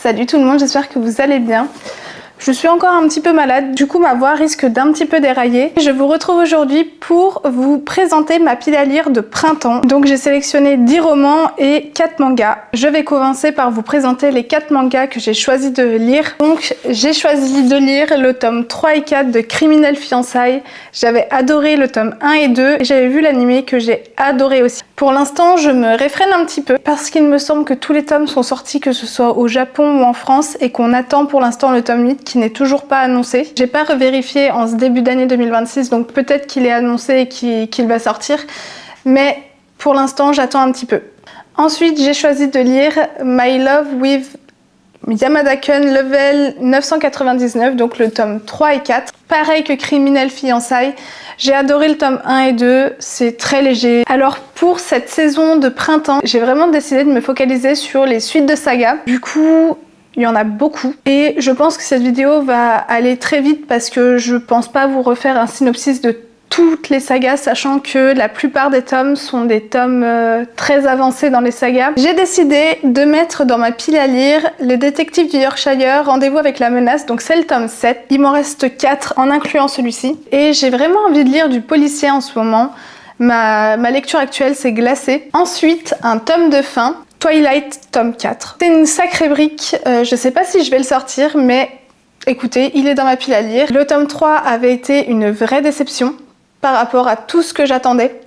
Salut tout le monde, j'espère que vous allez bien. Je suis encore un petit peu malade, du coup ma voix risque d'un petit peu dérailler. Je vous retrouve aujourd'hui pour vous présenter ma pile à lire de printemps. Donc j'ai sélectionné 10 romans et 4 mangas. Je vais commencer par vous présenter les 4 mangas que j'ai choisi de lire. Donc j'ai choisi de lire le tome 3 et 4 de Criminel Fiançailles. J'avais adoré le tome 1 et 2 et j'avais vu l'animé que j'ai adoré aussi. Pour l'instant, je me réfrène un petit peu parce qu'il me semble que tous les tomes sont sortis, que ce soit au Japon ou en France, et qu'on attend pour l'instant le tome 8 qui n'est toujours pas annoncé. J'ai pas revérifié en ce début d'année 2026, donc peut-être qu'il est annoncé et qu'il va sortir, mais pour l'instant, j'attends un petit peu. Ensuite, j'ai choisi de lire My Love with Yamada-kun Level 999, donc le tome 3 et 4. Pareil que Criminel Fiançailles, j'ai adoré le tome 1 et 2, c'est très léger. Alors pour cette saison de printemps, j'ai vraiment décidé de me focaliser sur les suites de saga. Du coup, il y en a beaucoup et je pense que cette vidéo va aller très vite parce que je pense pas vous refaire un synopsis de toutes les sagas, sachant que la plupart des tomes sont des tomes très avancés dans les sagas. J'ai décidé de mettre dans ma pile à lire Le détective du Yorkshire, Rendez-vous avec la menace, donc c'est le tome 7. Il m'en reste 4 en incluant celui-ci. Et j'ai vraiment envie de lire du policier en ce moment. Ma lecture actuelle, c'est Glacé. Ensuite, un tome de fin, Twilight, tome 4. C'est une sacrée brique, je sais pas si je vais le sortir, mais écoutez, il est dans ma pile à lire. Le tome 3 avait été une vraie déception par rapport à tout ce que j'attendais.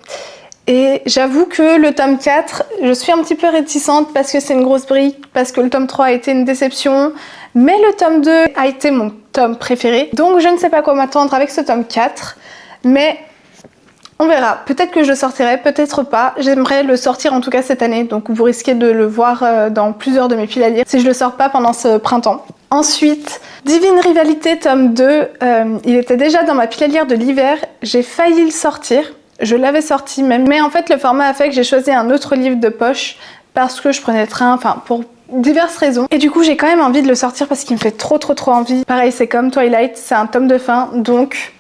Et j'avoue que le tome 4, je suis un petit peu réticente parce que c'est une grosse brique, parce que le tome 3 a été une déception, mais le tome 2 a été mon tome préféré. Donc je ne sais pas quoi m'attendre avec ce tome 4, mais on verra. Peut-être que je le sortirai, peut-être pas. J'aimerais le sortir en tout cas cette année, donc vous risquez de le voir dans plusieurs de mes piles à lire si je le sors pas pendant ce printemps. Ensuite, Divine Rivalité tome 2, il était déjà dans ma pile à lire de l'hiver, j'ai failli le sortir, je l'avais sorti même, mais en fait le format a fait que j'ai choisi un autre livre de poche parce que je prenais le train, enfin pour diverses raisons. Et du coup j'ai quand même envie de le sortir parce qu'il me fait trop envie. Pareil, c'est comme Twilight, c'est un tome de fin, donc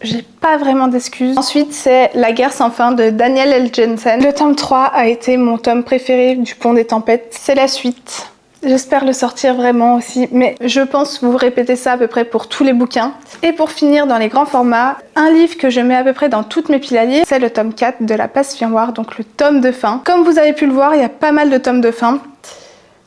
j'ai pas vraiment d'excuses. Ensuite, c'est La guerre sans fin de Daniel L. Jensen. Le tome 3 a été mon tome préféré du Pont des Tempêtes, c'est la suite. J'espère le sortir vraiment aussi, mais je pense vous répéter ça à peu près pour tous les bouquins. Et pour finir dans les grands formats, un livre que je mets à peu près dans toutes mes piles à lire, c'est le tome 4 de La Pacifier Noire, donc le tome de fin. Comme vous avez pu le voir, il y a pas mal de tomes de fin.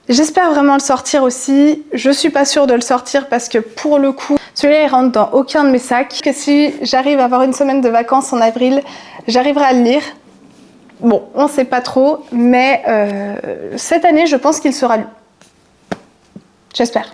J'espère vraiment le sortir aussi. Je suis pas sûre de le sortir parce que pour le coup, celui-là il rentre dans aucun de mes sacs. Que si j'arrive à avoir une semaine de vacances en avril, j'arriverai à le lire. Bon, on sait pas trop, mais cette année je pense qu'il sera lu. J'espère.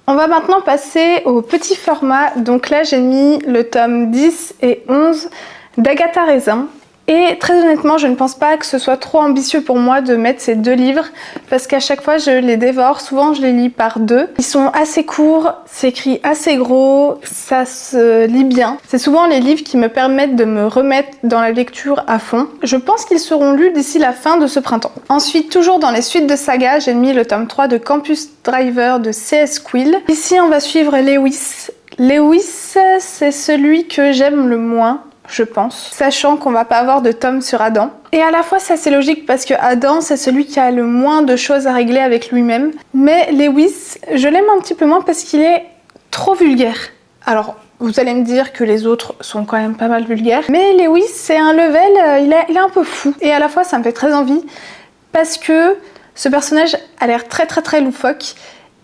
On va maintenant passer au petit format. Donc là, j'ai mis le tome 10 et 11 d'Agatha Raisin. Et très honnêtement, je ne pense pas que ce soit trop ambitieux pour moi de mettre ces deux livres parce qu'à chaque fois, je les dévore. Souvent, je les lis par deux. Ils sont assez courts, c'est écrit assez gros, ça se lit bien. C'est souvent les livres qui me permettent de me remettre dans la lecture à fond. Je pense qu'ils seront lus d'ici la fin de ce printemps. Ensuite, toujours dans les suites de saga, j'ai mis le tome 3 de Campus Driver de C.S. Quill. Ici, on va suivre Lewis. Lewis, c'est celui que j'aime le moins, je pense, sachant qu'on va pas avoir de tome sur Adam. Et à la fois c'est assez logique parce que Adam c'est celui qui a le moins de choses à régler avec lui-même, mais Lewis, je l'aime un petit peu moins parce qu'il est trop vulgaire. Alors vous allez me dire que les autres sont quand même pas mal vulgaires, mais Lewis c'est un level, il est un peu fou. Et à la fois ça me fait très envie parce que ce personnage a l'air très loufoque.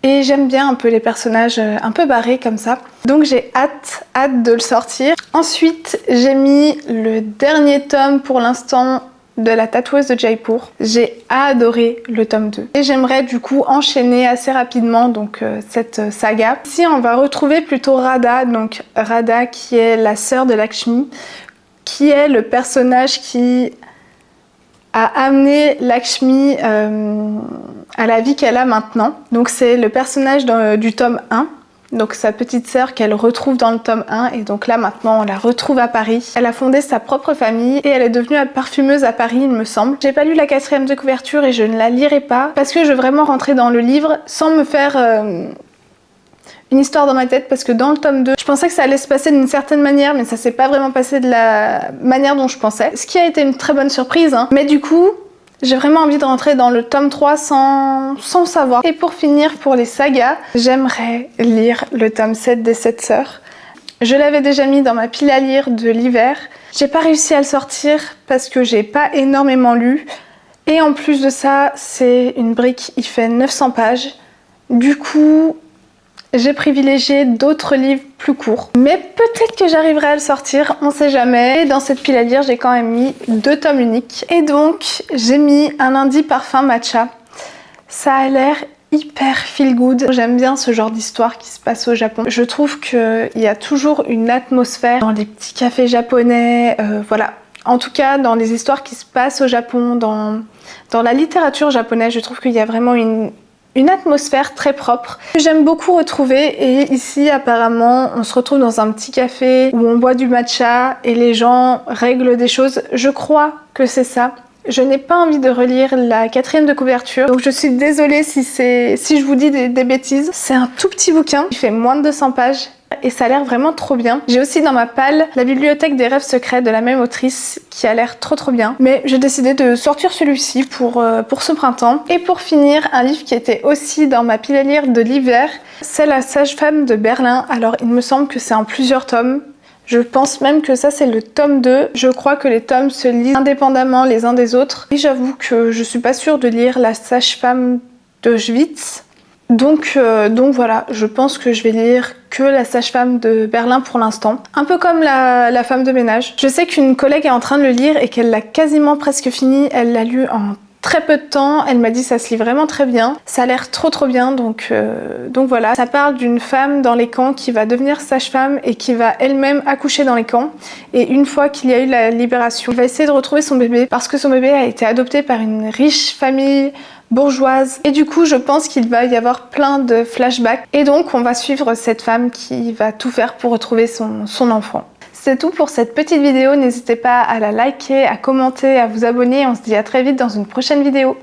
Et j'aime bien un peu les personnages un peu barrés comme ça. Donc j'ai hâte de le sortir. Ensuite, j'ai mis le dernier tome pour l'instant de La tatoueuse de Jaipur. J'ai adoré le tome 2. Et j'aimerais du coup enchaîner assez rapidement donc cette saga. Ici, on va retrouver plutôt Radha. Donc Radha qui est la sœur de Lakshmi, qui est le personnage qui a amené Lakshmi à la vie qu'elle a maintenant. Donc c'est le personnage du tome 1, donc sa petite sœur qu'elle retrouve dans le tome 1, et donc là maintenant on la retrouve à Paris. Elle a fondé sa propre famille et elle est devenue parfumeuse à Paris, il me semble. J'ai pas lu la 4e de couverture et je ne la lirai pas parce que je veux vraiment rentrer dans le livre sans me faire une histoire dans ma tête, parce que dans le tome 2, je pensais que ça allait se passer d'une certaine manière, mais ça s'est pas vraiment passé de la manière dont je pensais. Ce qui a été une très bonne surprise, hein. Mais du coup, J'ai vraiment envie de rentrer dans le tome 3 sans savoir. Et pour finir, pour les sagas, j'aimerais lire le tome 7 des 7 sœurs. Je l'avais déjà mis dans ma pile à lire de l'hiver. J'ai pas réussi à le sortir parce que j'ai pas énormément lu. Et en plus de ça, c'est une brique, il fait 900 pages. Du coup, j'ai privilégié d'autres livres plus courts. Mais peut-être que j'arriverai à le sortir, on sait jamais. Et dans cette pile à lire, j'ai quand même mis 2 tomes uniques. Et donc, j'ai mis un lundi parfum matcha. Ça a l'air hyper feel good. J'aime bien ce genre d'histoire qui se passe au Japon. Je trouve qu'il y a toujours une atmosphère dans les petits cafés japonais, voilà. En tout cas, dans les histoires qui se passent au Japon, dans la littérature japonaise, je trouve qu'il y a vraiment une atmosphère très propre que j'aime beaucoup retrouver. Et ici, apparemment, on se retrouve dans un petit café où on boit du matcha et les gens règlent des choses. Je crois que c'est ça. Je n'ai pas envie de relire la 4e de couverture, donc je suis désolée si je vous dis des bêtises. C'est un tout petit bouquin, il fait moins de 200 pages et ça a l'air vraiment trop bien. J'ai aussi dans ma palle la bibliothèque des rêves secrets de la même autrice qui a l'air trop bien. Mais j'ai décidé de sortir celui-ci pour ce printemps. Et pour finir, un livre qui était aussi dans ma pile à lire de l'hiver, c'est La sage-femme de Berlin. Alors il me semble que c'est en plusieurs tomes. Je pense même que ça c'est le tome 2. Je crois que les tomes se lisent indépendamment les uns des autres. Et j'avoue que je suis pas sûre de lire La sage-femme d'Auschwitz. Donc voilà, je pense que je vais lire que La sage-femme de Berlin pour l'instant. Un peu comme la femme de ménage. Je sais qu'une collègue est en train de le lire et qu'elle l'a quasiment presque fini. Elle l'a lu en très peu de temps, elle m'a dit ça se lit vraiment très bien, ça a l'air trop bien, donc voilà. Ça parle d'une femme dans les camps qui va devenir sage-femme et qui va elle-même accoucher dans les camps, et une fois qu'il y a eu la libération, elle va essayer de retrouver son bébé parce que son bébé a été adopté par une riche famille bourgeoise, et du coup je pense qu'il va y avoir plein de flashbacks, et donc on va suivre cette femme qui va tout faire pour retrouver son enfant. C'est tout pour cette petite vidéo, n'hésitez pas à la liker, à commenter, à vous abonner, on se dit à très vite dans une prochaine vidéo.